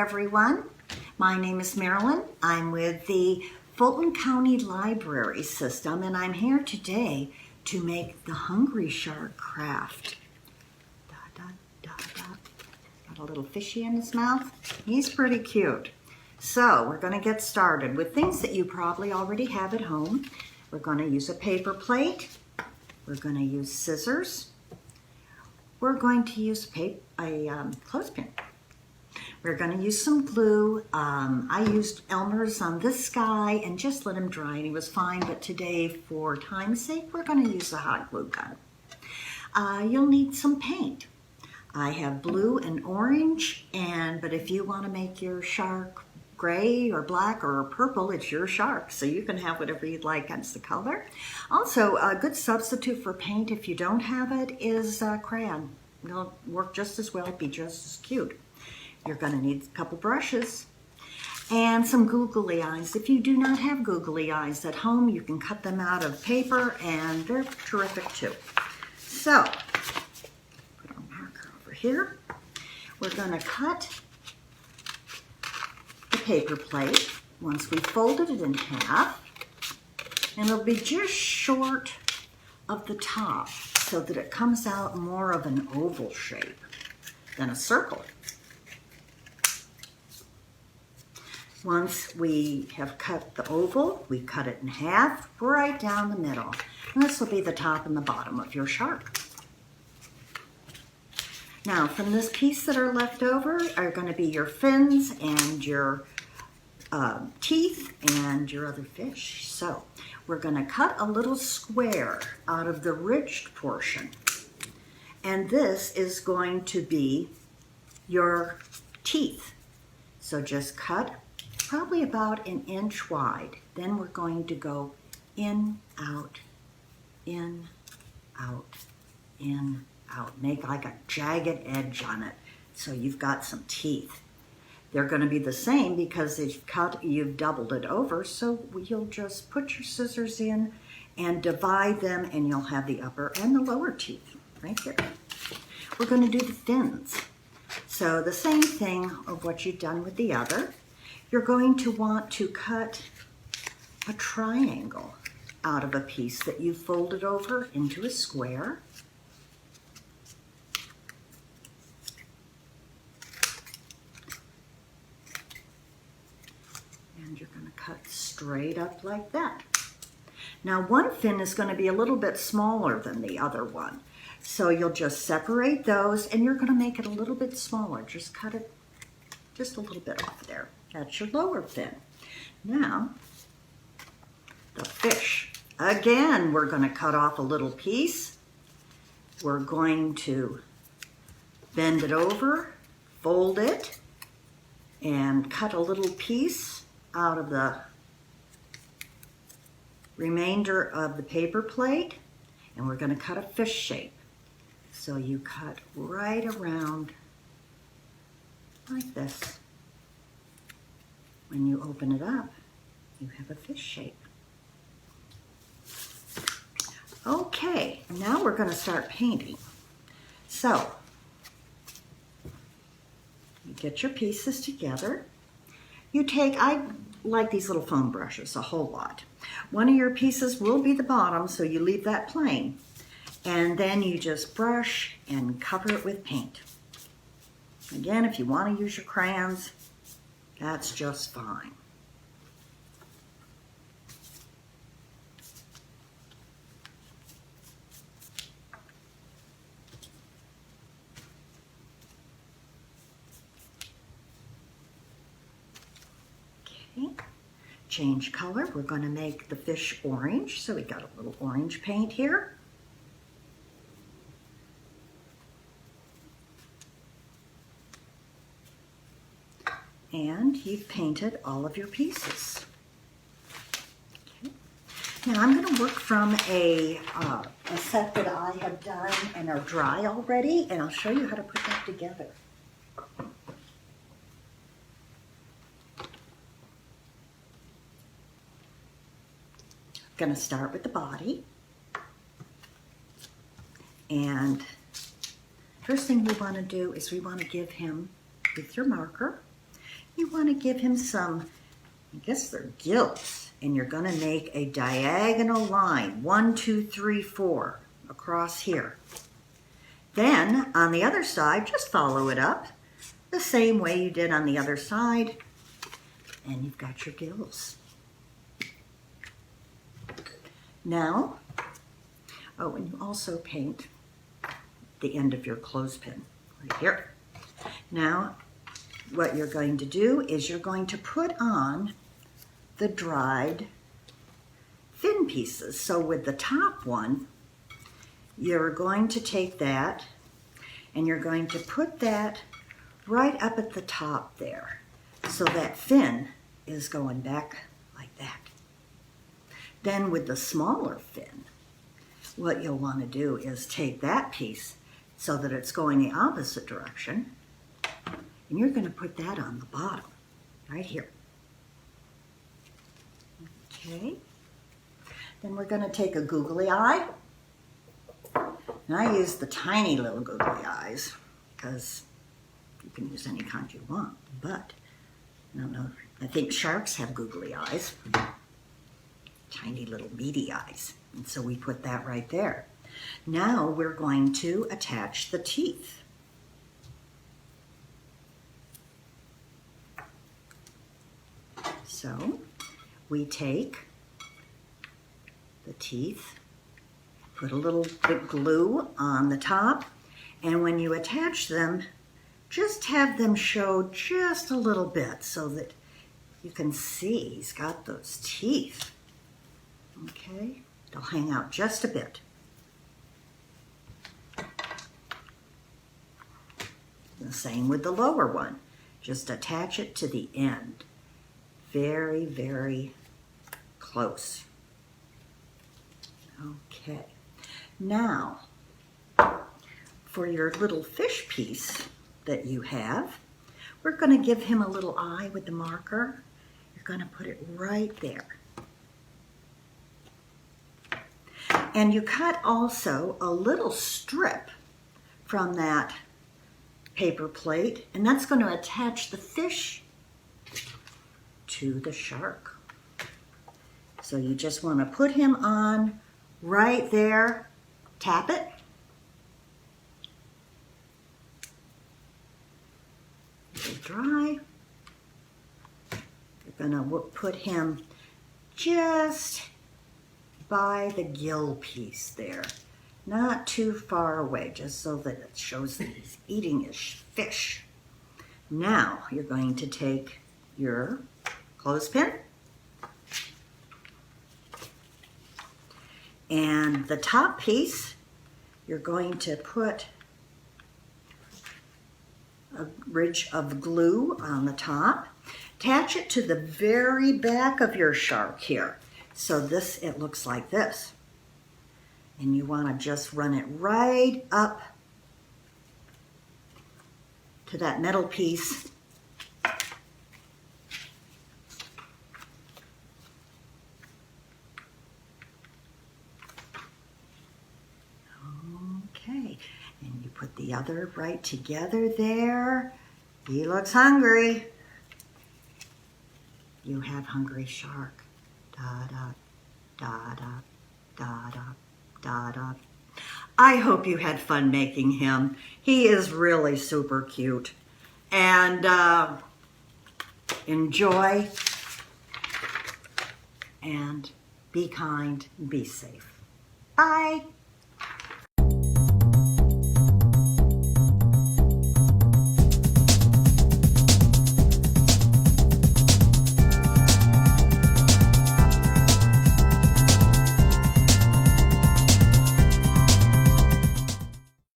everyone. My name is Marilyn. I'm with the Fulton County Library System, and I'm here today to make the Hungry Shark craft. Got a little fishy in his mouth. He's pretty cute. So we're going to get started with things that you probably already have at home. We're going to use a paper plate. We're going to use scissors. We're going to use a clothespin. We're going to use some glue. I used Elmer's on this guy and just let him dry and he was fine, but today for time's sake we're going to use a hot glue gun. You'll need some paint. I have blue and orange, but if you want to make your shark gray or black or purple, it's your shark, so you can have whatever you'd like as the color. Also, a good substitute for paint if you don't have it is crayon. It'll work just as well, be just as cute. You're going to need a couple brushes and some googly eyes. If you do not have googly eyes at home, you can cut them out of paper and they're terrific too. So, put our marker over here. We're going to cut the paper plate once we folded it in half, and it'll be just short of the top so that it comes out more of an oval shape than a circle. Once we have cut the oval, we cut it in half right down the middle. And this will be the top and the bottom of your shark. Now, from this piece that are left over are going to be your fins and your teeth and your other fish. So we're going to cut a little square out of the ridged portion. And this is going to be your teeth. So just cut probably about an inch wide. Then we're going to go in, out, in, out, in, out. Make like a jagged edge on it so you've got some teeth. They're going to be the same because you've doubled it over, so you'll just put your scissors in and divide them and you'll have the upper and the lower teeth right there. We're going to do the fins. So the same thing of what you've done with the other. You're going to want to cut a triangle out of a piece that you folded over into a square. And you're going to cut straight up like that. Now one fin is going to be a little bit smaller than the other one. So you'll just separate those and you're going to make it a little bit smaller. Just cut it just a little bit off there. That's your lower fin. Now, the fish. Again, we're going to cut off a little piece. We're going to bend it over, fold it, and cut a little piece out of the remainder of the paper plate. And we're going to cut a fish shape. So you cut right around like this. When you open it up, you have a fish shape. Okay, now we're going to start painting. So, you get your pieces together. I like these little foam brushes a whole lot. One of your pieces will be the bottom, so you leave that plain. And then you just brush and cover it with paint. Again, if you want to use your crayons, that's just fine. Okay, change color. We're going to make the fish orange, so we got a little orange paint here. And you've painted all of your pieces. Okay. Now I'm going to work from a set that I have done and are dry already, and I'll show you how to put that together. I'm going to start with the body. And first thing we want to do is we want to give him, with your marker, you want to give him some, I guess they're gills, and you're going to make a diagonal line, 1, 2, 3, 4, across here. Then on the other side, just follow it up the same way you did on the other side, and you've got your gills. Now, oh, and you also paint the end of your clothespin right here. Now, what you're going to do is you're going to put on the dried fin pieces. So with the top one, you're going to take that and you're going to put that right up at the top there. So that fin is going back like that. Then with the smaller fin, what you'll want to do is take that piece so that it's going the opposite direction, and you're going to put that on the bottom, right here. Okay. Then we're going to take a googly eye. And I use the tiny little googly eyes because you can use any kind you want, but I don't know, I think sharks have googly eyes. Tiny little beady eyes. And so we put that right there. Now we're going to attach the teeth. So we take the teeth, put a little bit glue on the top, and when you attach them, just have them show just a little bit so that you can see he's got those teeth. Okay, they'll hang out just a bit. The same with the lower one. Just attach it to the end. Very, very close. Okay. Now, for your little fish piece that you have, we're going to give him a little eye with the marker. You're going to put it right there. And you cut also a little strip from that paper plate, and that's going to attach the fish to the shark. So you just want to put him on right there, tap it. It'll dry. You're going to put him just by the gill piece there. Not too far away, just so that it shows that he's eating his fish. Now you're going to take your clothespin and the top piece, you're going to put a ridge of glue on the top. Attach it to the very back of your shark here. So this, it looks like this. And you want to just run it right up to that metal piece. Okay, and you put the other right together there. He looks hungry. You have hungry shark. Da da da da da da da da. I hope you had fun making him. He is really super cute. And enjoy and be kind and be safe. Bye.